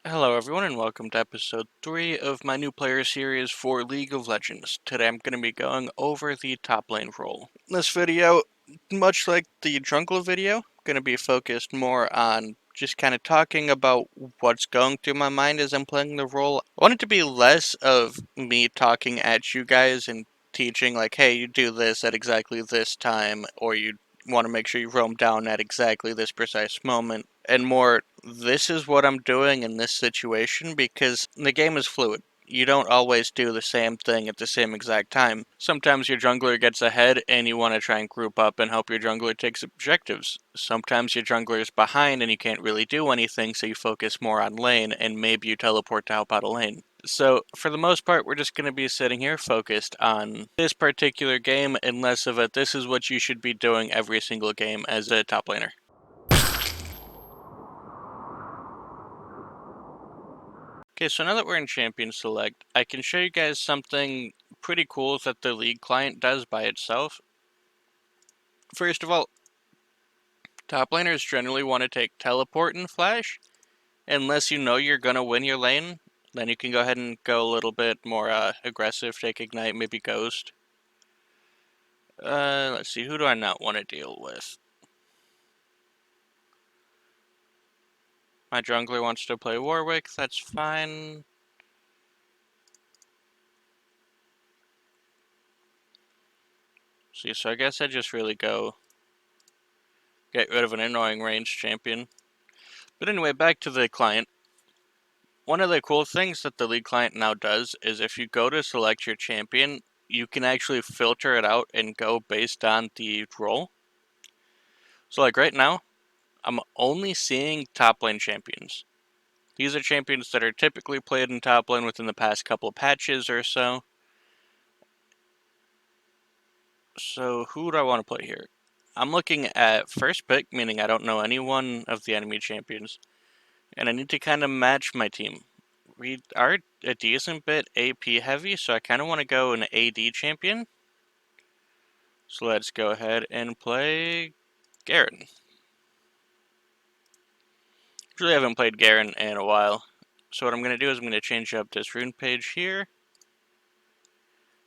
Hello everyone and welcome to episode 3 of my new player series for League of Legends. Today I'm going to be going over the top lane role. This video, much like the jungle video, going to be focused more on just kind of talking about what's going through my mind as I'm playing the role. I want it to be less of me talking at you guys and teaching like, hey, you do this at exactly this time, or you want to make sure you roam down at exactly this precise moment, and more, this is what I'm doing in this situation because the game is fluid. You don't always do the same thing at the same exact time. Sometimes your jungler gets ahead and you want to try and group up and help your jungler take objectives. Sometimes your jungler is behind and you can't really do anything, so you focus more on lane and maybe you teleport to help out a lane. So, for the most part, we're just going to be sitting here focused on this particular game and less of a this is what you should be doing every single game as a top laner. Okay, so now that we're in Champion Select, I can show you guys something pretty cool that the League client does by itself. First of all, top laners generally want to take Teleport and Flash, unless you know you're going to win your lane. Then you can go ahead and go a little bit more aggressive, take Ignite, maybe Ghost. Let's see, who do I not want to deal with? My jungler wants to play Warwick, that's fine. See, so I guess I just really go get rid of an annoying ranged champion. But anyway, back to the client. One of the cool things that the League client now does is if you go to select your champion, you can actually filter it out and go based on the role. So like right now, I'm only seeing top lane champions. These are champions that are typically played in top lane within the past couple of patches or so. So who do I want to play here? I'm looking at first pick, meaning I don't know any one of the enemy champions. And I need to kind of match my team. We are a decent bit AP heavy, so I kind of want to go an AD champion. So let's go ahead and play Garen. Really haven't played Garen in a while. So what I'm going to do is I'm going to change up this rune page here.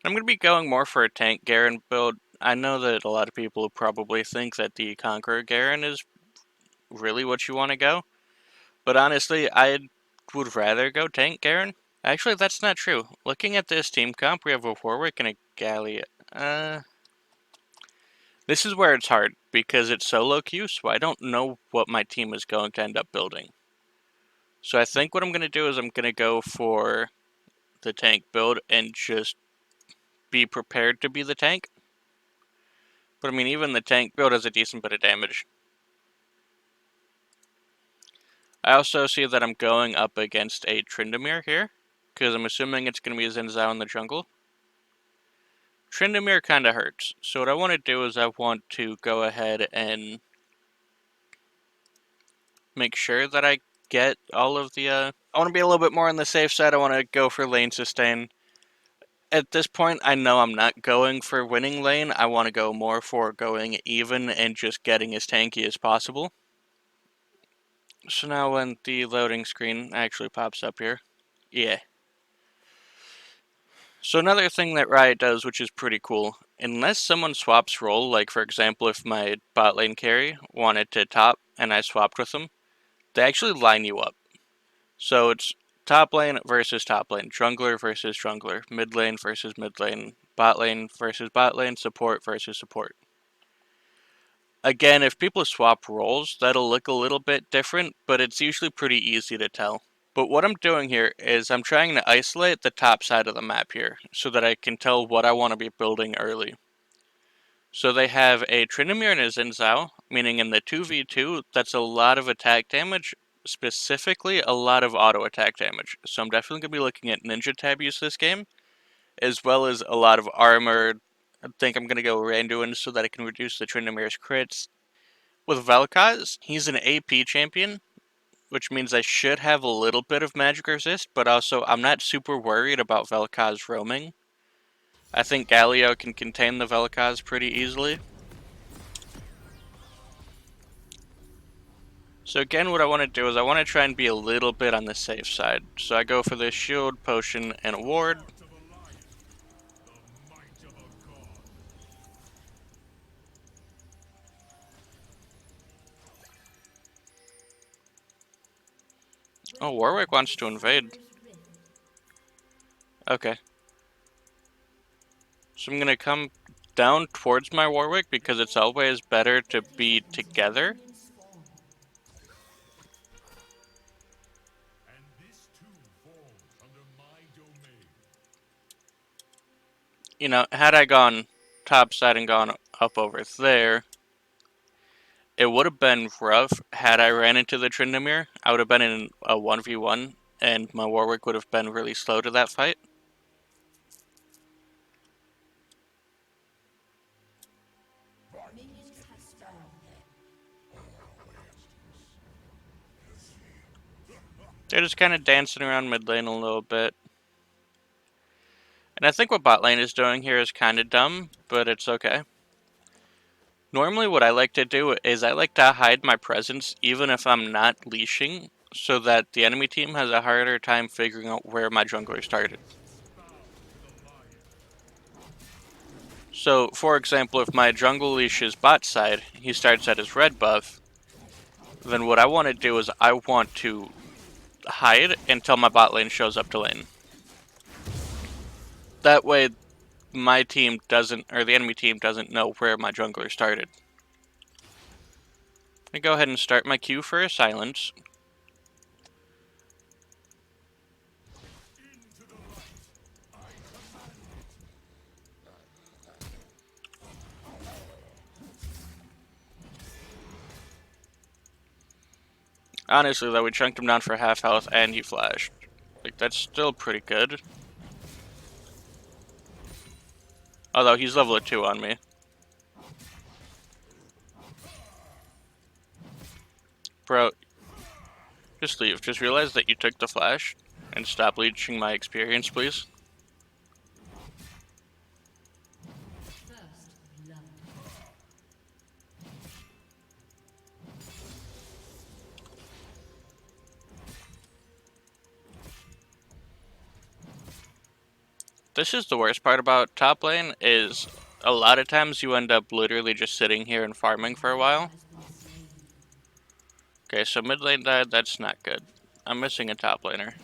I'm going to be going more for a tank Garen build. I know that a lot of people probably think that the Conqueror Garen is really what you want to go. But honestly, I would rather go tank Garen. Actually, that's not true. Looking at this team comp, we have a Warwick and a Gallia. This is where it's hard, because it's solo queue, so I don't know what my team is going to end up building. So I think what I'm going to do is I'm going to go for the tank build and just be prepared to be the tank. But I mean, even the tank build has a decent bit of damage. I also see that I'm going up against a Tryndamere here, because I'm assuming it's going to be Xin Zhao in the jungle. Tryndamere kind of hurts, so what I want to do is I want to go ahead and make sure that I get all of the, I want to be a little bit more on the safe side. I want to go for lane sustain. At this point, I know I'm not going for winning lane. I want to go more for going even and just getting as tanky as possible. So now when the loading screen actually pops up here, yeah. So another thing that Riot does, which is pretty cool, unless someone swaps role, like for example if my bot lane carry wanted to top and I swapped with them, they actually line you up. So it's top lane versus top lane, jungler versus jungler, mid lane versus mid lane, bot lane versus bot lane, support versus support. Again, if people swap roles, that'll look a little bit different, but it's usually pretty easy to tell. But what I'm doing here is I'm trying to isolate the top side of the map here, so that I can tell what I want to be building early. So they have a Tryndamere and a Xin Zhao, meaning in the 2v2, that's a lot of attack damage, specifically a lot of auto attack damage. So I'm definitely going to be looking at Ninja Tab use this game, as well as a lot of armor. I think I'm going to go Randuin so that I can reduce the Tryndamere's crits. With Vel'Koz, he's an AP champion, which means I should have a little bit of magic resist, but also I'm not super worried about Vel'Koz roaming. I think Galio can contain the Vel'Koz pretty easily. So again, what I want to do is I want to try and be a little bit on the safe side. So I go for the shield, potion, and a ward. Oh, Warwick wants to invade. Okay. So I'm gonna come down towards my Warwick because it's always better to be together. You know, had I gone topside and gone up over there, it would have been rough. Had I ran into the Tryndamere, I would have been in a 1v1, and my Warwick would have been really slow to that fight. They're just kind of dancing around mid lane a little bit. And I think what bot lane is doing here is kind of dumb, but it's okay. Normally what I like to do is I like to hide my presence even if I'm not leashing, so that the enemy team has a harder time figuring out where my jungler started. So, for example, if my jungle leashes bot side, he starts at his red buff, then what I want to do is I want to hide until my bot lane shows up to lane. That way, my team doesn't, or the enemy team doesn't know where my jungler started. I go ahead and start my Q for a silence. Honestly, though, we chunked him down for half health and he flashed. Like, that's still pretty good. Although, he's level 2 on me. Bro, just leave. Just realize that you took the flash and stop leeching my experience, please. This is the worst part about top lane, is a lot of times you end up literally just sitting here and farming for a while. Okay, so mid lane died, that's not good. I'm missing a top laner.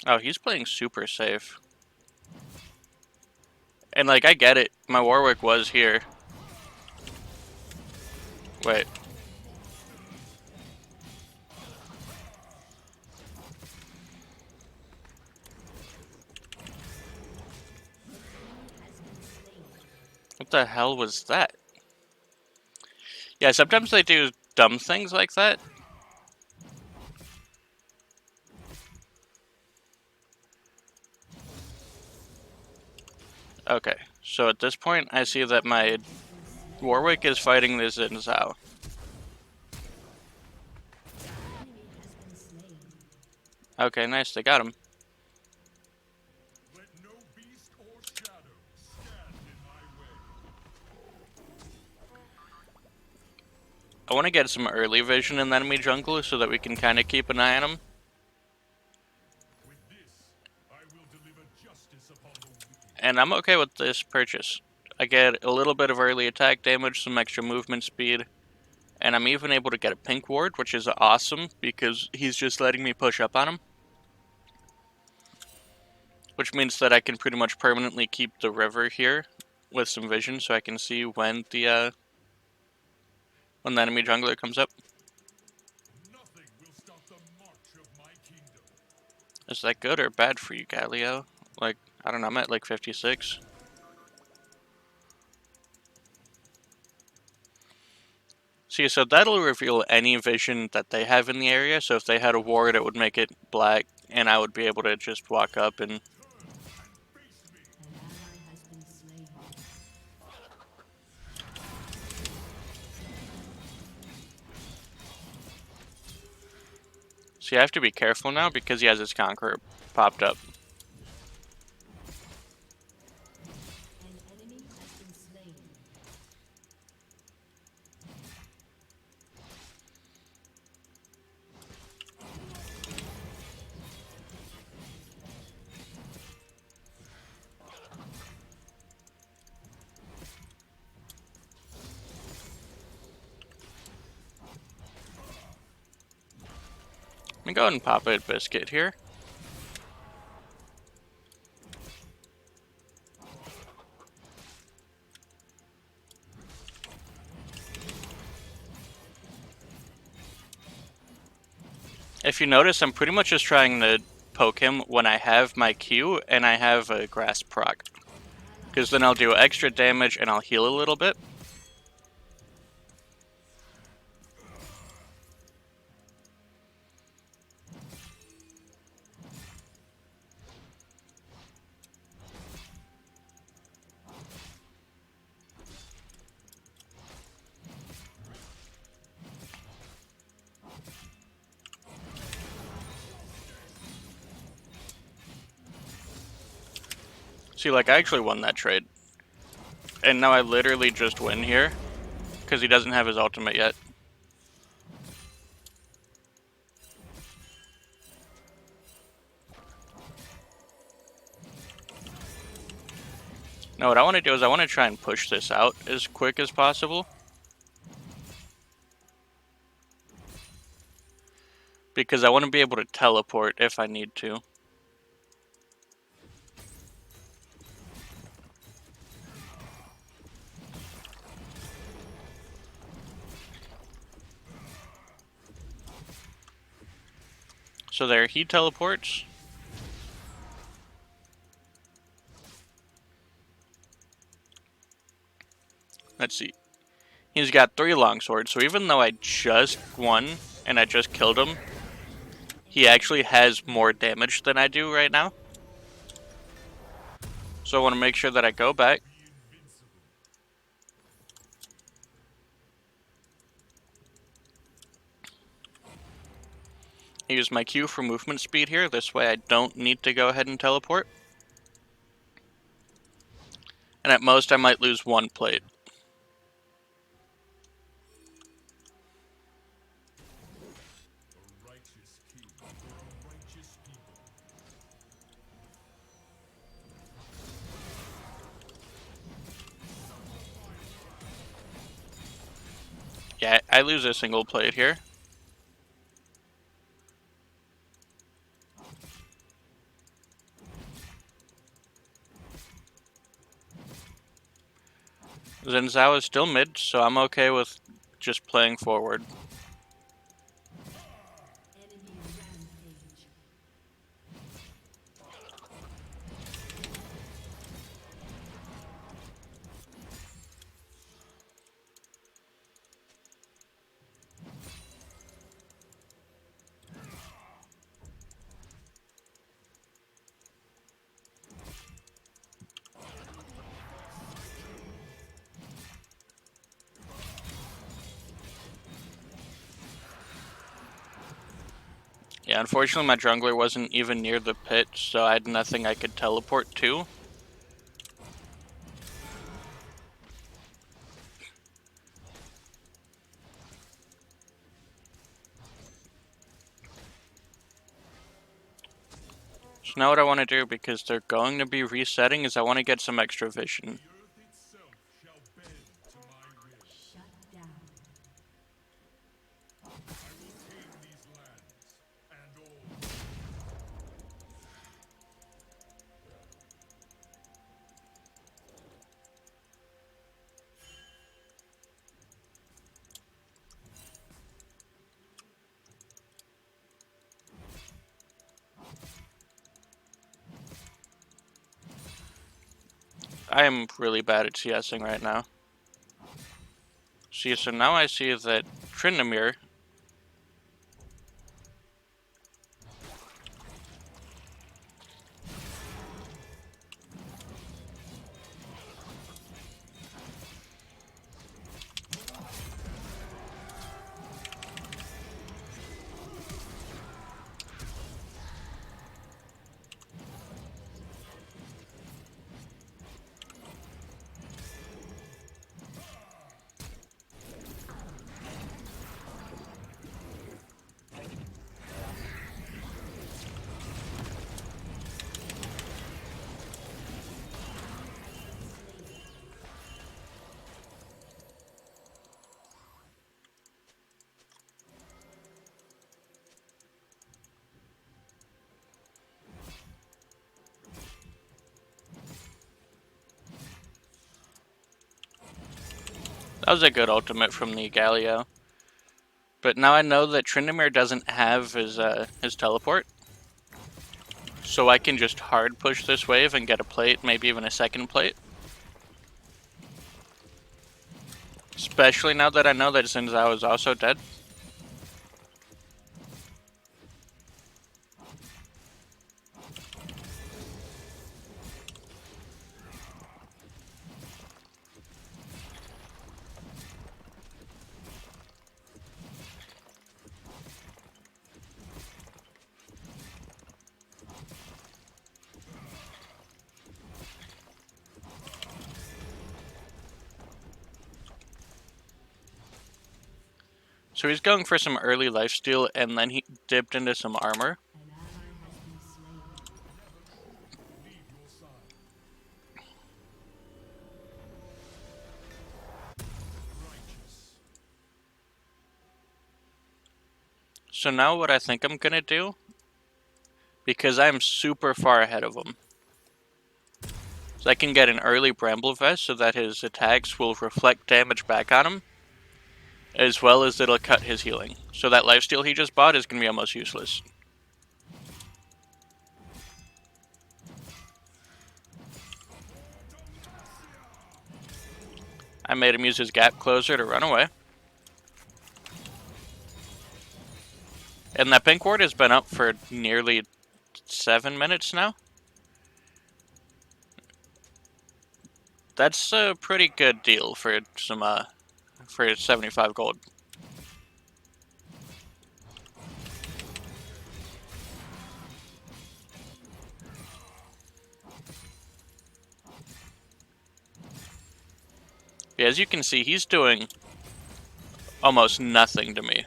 Oh, he's playing super safe. And like, I get it, my Warwick was here. Wait. What the hell was that? Yeah, sometimes they do dumb things like that. Okay, so at this point, I see that my Warwick is fighting this Xin Zhao. Okay, nice, they got him. I want to get some early vision in the enemy jungle so that we can kind of keep an eye on him. And I'm okay with this purchase. I get a little bit of early attack damage, some extra movement speed, and I'm even able to get a pink ward, which is awesome because he's just letting me push up on him. Which means that I can pretty much permanently keep the river here with some vision so I can see when the enemy jungler comes up. Is that good or bad for you, Galio? Like, I don't know, I'm at like 56. See, so that'll reveal any vision that they have in the area, so if they had a ward, it would make it black, and I would be able to just walk up and... So you have to be careful now because he has his Conqueror popped up. Let me go ahead and pop a biscuit here. If you notice, I'm pretty much just trying to poke him when I have my Q and I have a grass proc. Because then I'll do extra damage and I'll heal a little bit. See, like, I actually won that trade. And now I literally just win here. Because he doesn't have his ultimate yet. Now what I want to do is I want to try and push this out as quick as possible. Because I want to be able to teleport if I need to. So there, he teleports. Let's see. He's got 3 longswords, so even though I just won and I just killed him, he actually has more damage than I do right now. So I want to make sure that I go back. Use my Q for movement speed here. This way I don't need to go ahead and teleport. And at most I might lose 1 plate. Yeah, I lose a single plate here. Zen Zhao is still mid, so I'm okay with just playing forward. Yeah, unfortunately my jungler wasn't even near the pit, so I had nothing I could teleport to. So now what I want to do, because they're going to be resetting, is I want to get some extra vision. I am really bad at CSing right now. See, so now I see that Tryndamere That was a good ultimate from the Galio. But now I know that Tryndamere doesn't have his teleport. So I can just hard push this wave and get a plate, maybe even a second plate. Especially now that I know that Xin Zhao is also dead. So he's going for some early lifesteal, and then he dipped into some armor. So now what I think I'm gonna do, because I'm super far ahead of him, is I can get an early Bramble Vest so that his attacks will reflect damage back on him, as well as it'll cut his healing. So that lifesteal he just bought is gonna be almost useless. I made him use his gap closer to run away. And that pink ward has been up for nearly 7 minutes now. That's a pretty good deal for some for 75 gold. Yeah, as you can see, he's doing almost nothing to me.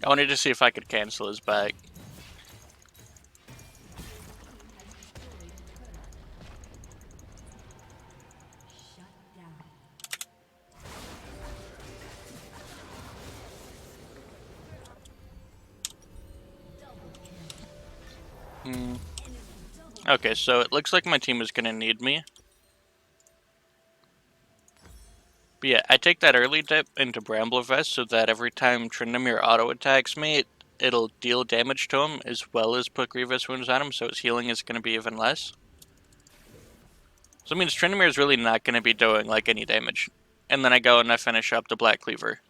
I wanted to see if I could cancel his back. Okay, so it looks like my team is going to need me. But yeah, I take that early dip into Bramble Vest so that every time Tryndamere auto attacks me, it'll deal damage to him as well as put Grievous Wounds on him, so his healing is going to be even less. So it means Tryndamere is really not going to be doing like any damage. And then I go and I finish up the Black Cleaver.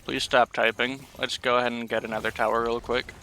Please stop typing. Let's go ahead and get another tower real quick.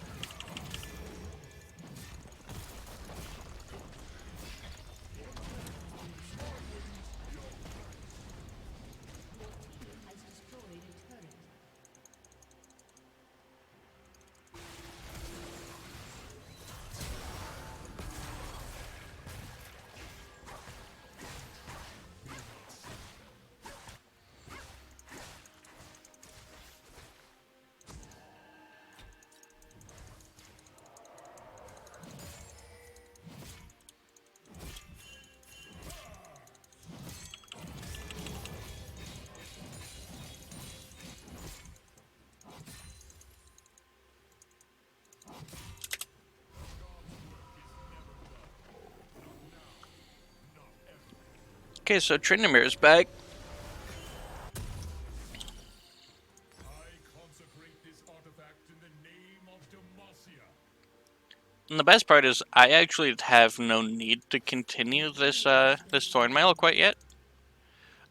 Okay, so Tryndamere back. And the best part is I actually have no need to continue this this Thorn Mail quite yet.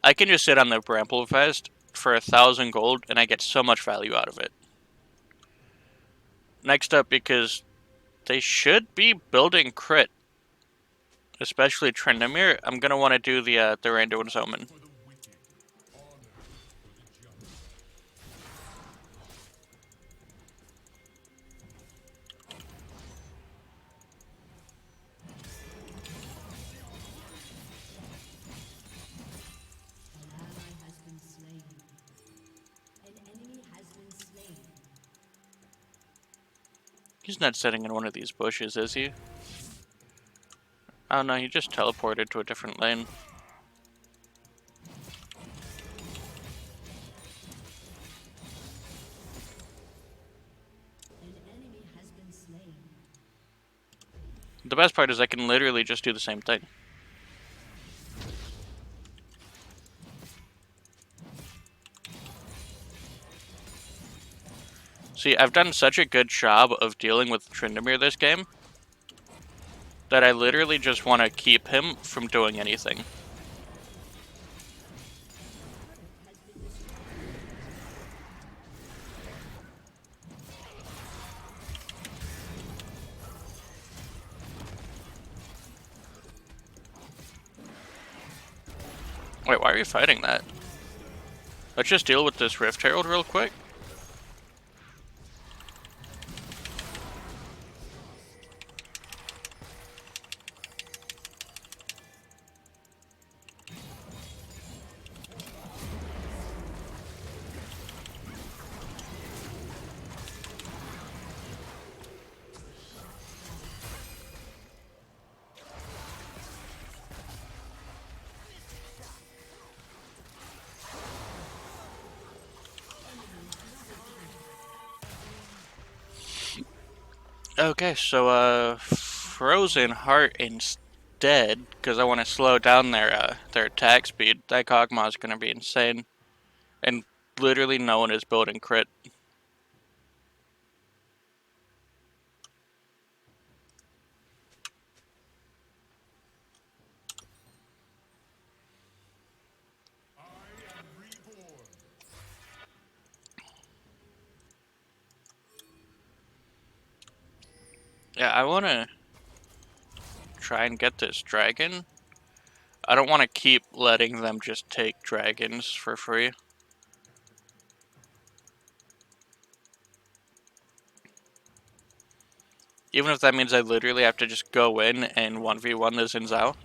I can just sit on the Bramble Vest for 1,000 gold and I get so much value out of it. Next up, because they should be building crit, especially Tryndamere, I'm gonna want to do the Randuin's Omen. He's not sitting in one of these bushes, is he? Oh no, he just teleported to a different lane. The best part is I can literally just do the same thing. See, I've done such a good job of dealing with Tryndamere this game that I literally just want to keep him from doing anything. Wait, why are you fighting that? Let's just deal with this Rift Herald real quick. Okay, so Frozen Heart instead, because I want to slow down their attack speed. That Kog'Maw is gonna be insane, and literally no one is building crit. Yeah, I want to try and get this dragon. I don't want to keep letting them just take dragons for free. Even if that means I literally have to just go in and 1v1 the Xin Zhao.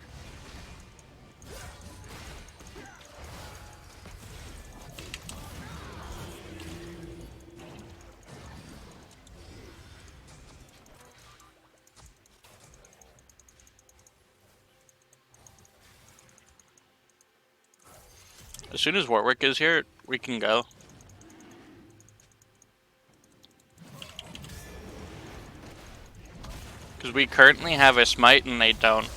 As soon as Warwick is here, we can go. Because we currently have a smite and they don't.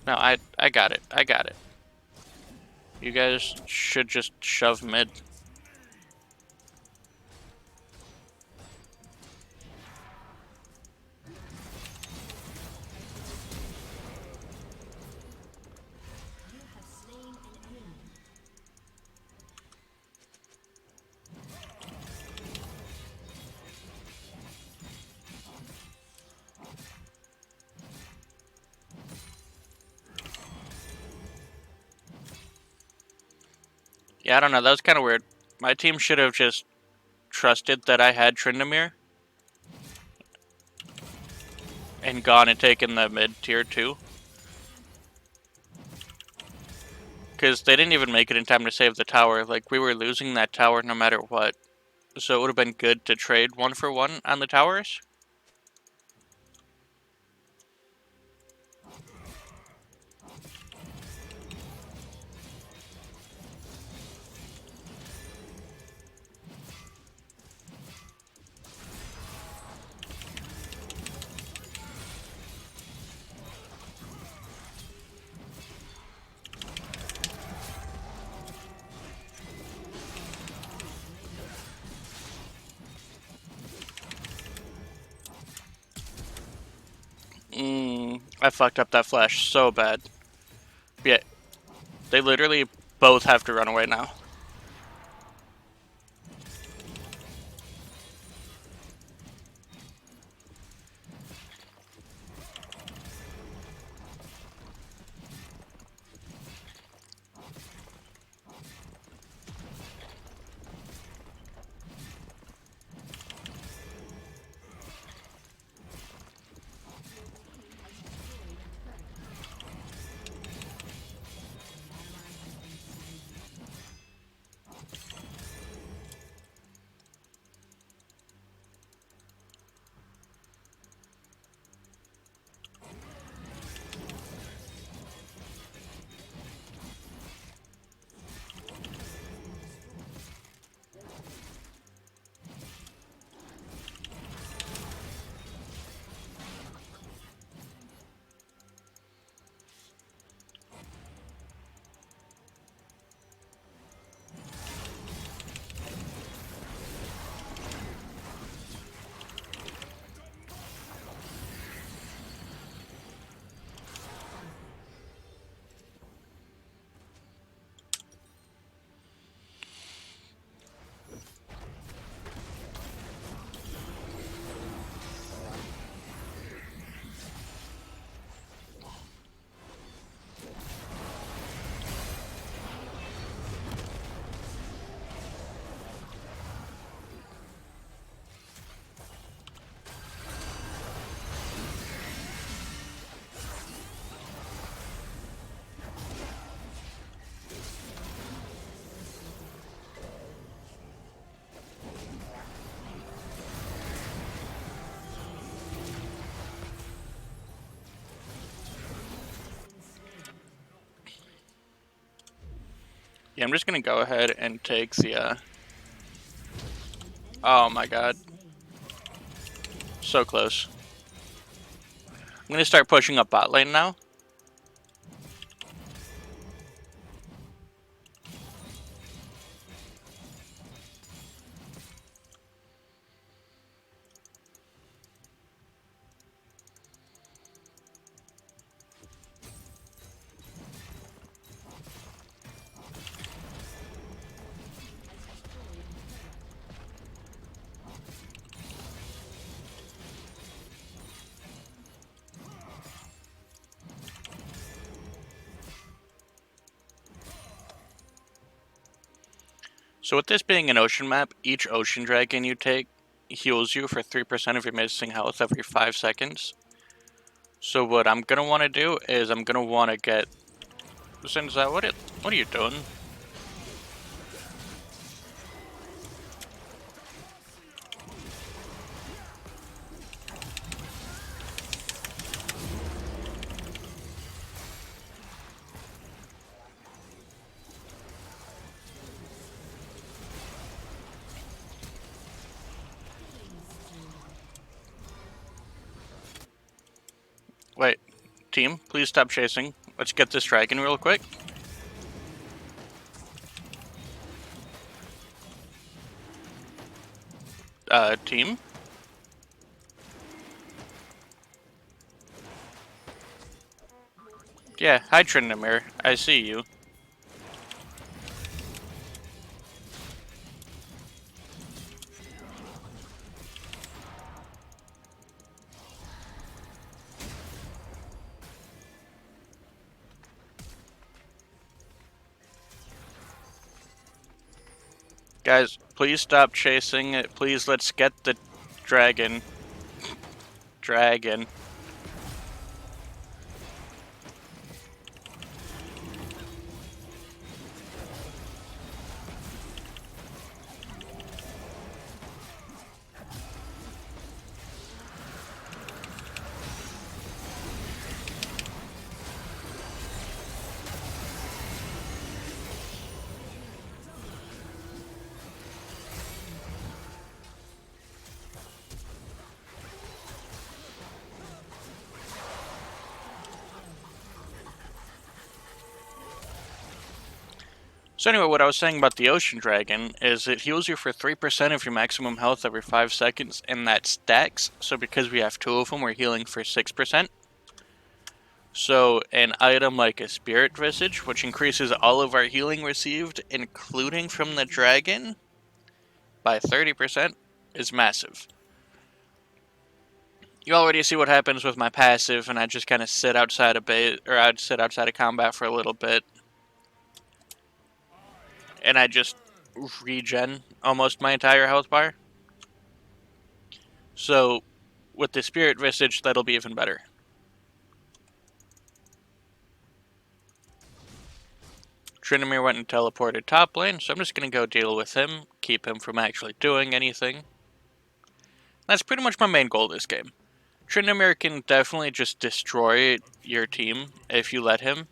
No, I got it. I got it. You guys should just shove mid. Yeah, I don't know. That was kind of weird. My team should have just trusted that I had Tryndamere and gone and taken the mid tier 2. Because they didn't even make it in time to save the tower. Like, we were losing that tower no matter what. So it would have been good to trade 1-for-1 on the towers. I fucked up that flash so bad. Yeah, they literally both have to run away now. Yeah, I'm just gonna go ahead and take the, Oh my god. So close. I'm gonna start pushing up bot lane now. So with this being an ocean map, each ocean dragon you take heals you for 3% of your missing health every 5 seconds. So what I'm gonna want to do is I'm gonna want to get... Zinza, what are you doing? Wait, team, please stop chasing. Let's get this dragon real quick. Team? Yeah, hi Tryndamere. I see you. Guys, please stop chasing it. Please, let's get the dragon. Dragon. So anyway, what I was saying about the Ocean Dragon is it heals you for 3% of your maximum health every 5 seconds, and that stacks. So because we have 2 of them, we're healing for 6%. So an item like a Spirit Visage, which increases all of our healing received, including from the dragon, by 30%, is massive. You already see what happens with my passive, and I just kind of sit outside of base, or I'd sit outside of combat for a little bit, and I just regen almost my entire health bar. So with the Spirit Visage, that'll be even better. Tryndamere went and teleported top lane, so I'm just going to go deal with him, keep him from actually doing anything. That's pretty much my main goal this game. Tryndamere can definitely just destroy your team if you let him,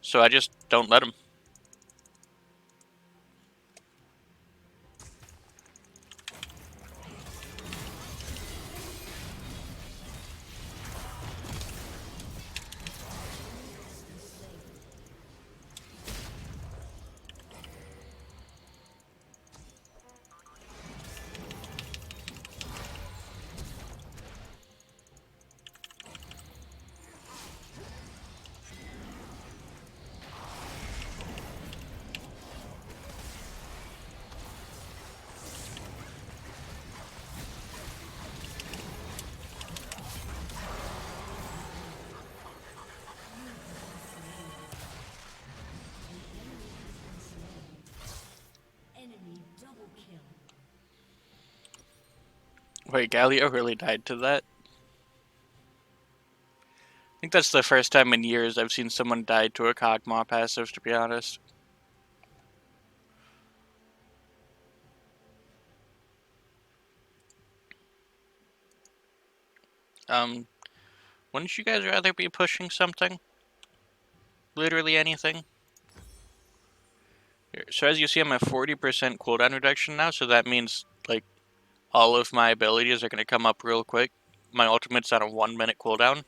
so I just don't let him. Wait, Galio really died to that? I think that's the first time in years I've seen someone die to a Kog'Maw passive, to be honest. Wouldn't you guys rather be pushing something? Literally anything? Here. So as you see, I'm at 40% cooldown reduction now, so that means, like, all of my abilities are going to come up real quick. My ultimate's on a 1-minute cooldown.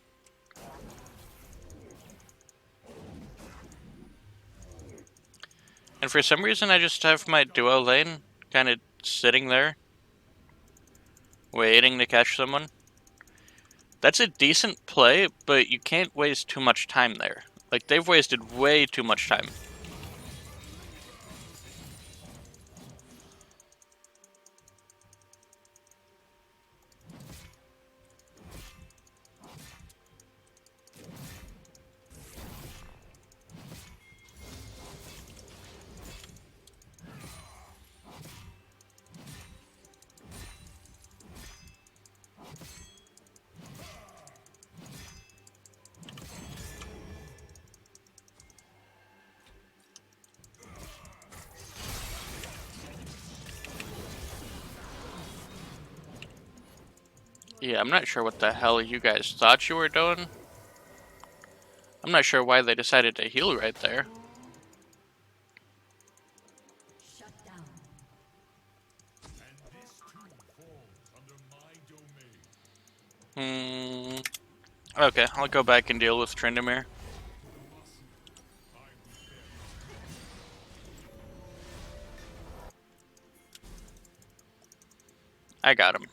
And for some reason, I just have my duo lane kind of sitting there, waiting to catch someone. That's a decent play, but you can't waste too much time there. Like, they've wasted way too much time. Yeah, I'm not sure what the hell you guys thought you were doing. I'm not sure why they decided to heal right there. Okay, I'll go back and deal with Tryndamere. I got him.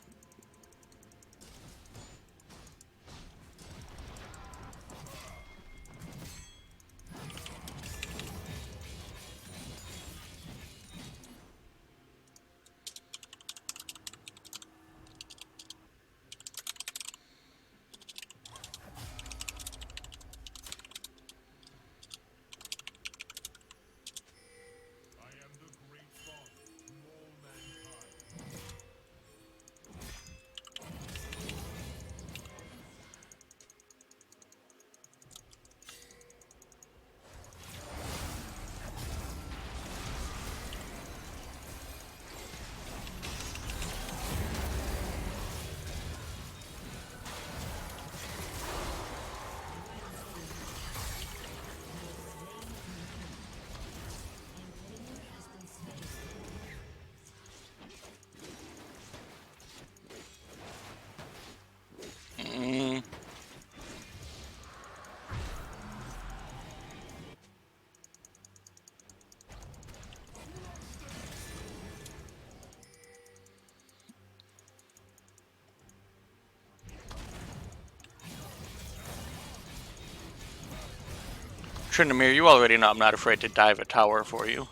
Tryndamere, you already know I'm not afraid to dive a tower for you.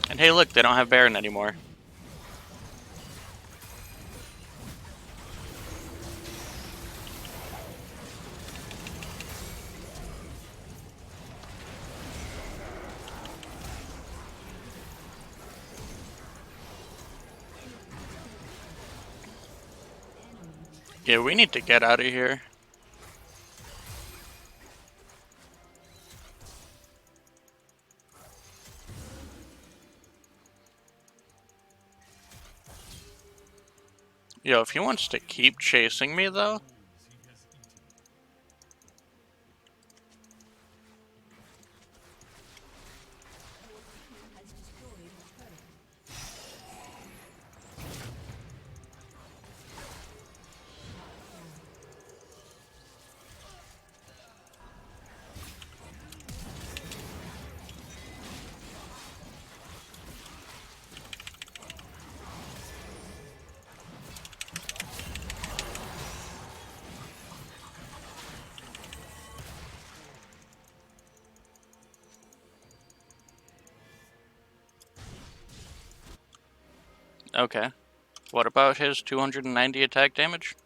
And hey, look, they don't have Baron anymore. Yeah, we need to get out of here. Yo, if he wants to keep chasing me, though... Okay. What about his 290 attack damage?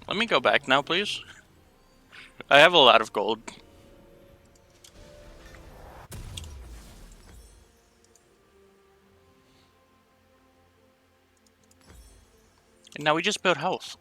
Let me go back now, please. I have a lot of gold. And now we just build health.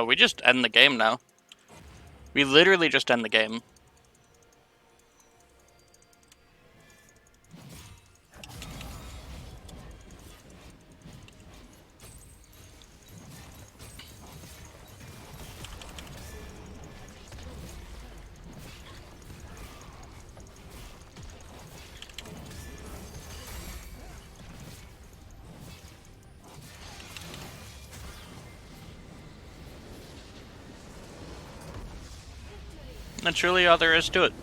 We just end the game now. We literally just end the game. That's really all there is to it.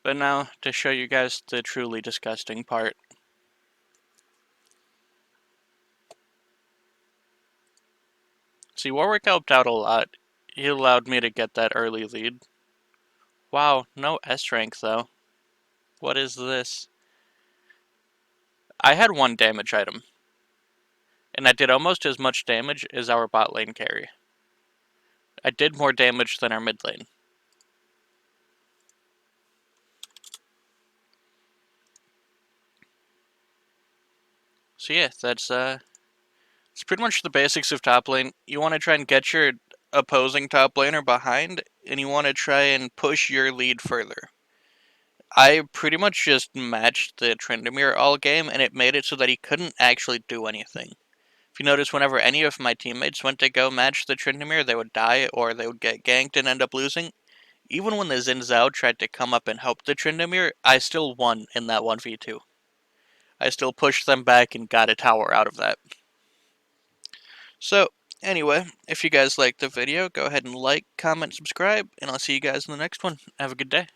But now, to show you guys the truly disgusting part. See, Warwick helped out a lot. He allowed me to get that early lead. Wow, no S rank though. What is this? I had one damage item. And I did almost as much damage as our bot lane carry. I did more damage than our mid lane. So yeah, it's pretty much the basics of top lane. You want to try and get your opposing top laner behind, and you want to try and push your lead further. I pretty much just matched the Tryndamere all game, and it made it so that he couldn't actually do anything. If you notice, whenever any of my teammates went to go match the Tryndamere, they would die, or they would get ganked and end up losing. Even when the Xin Zhao tried to come up and help the Tryndamere, I still won in that 1v2. I still pushed them back and got a tower out of that. So, anyway, if you guys liked the video, go ahead and like, comment, subscribe, and I'll see you guys in the next one. Have a good day.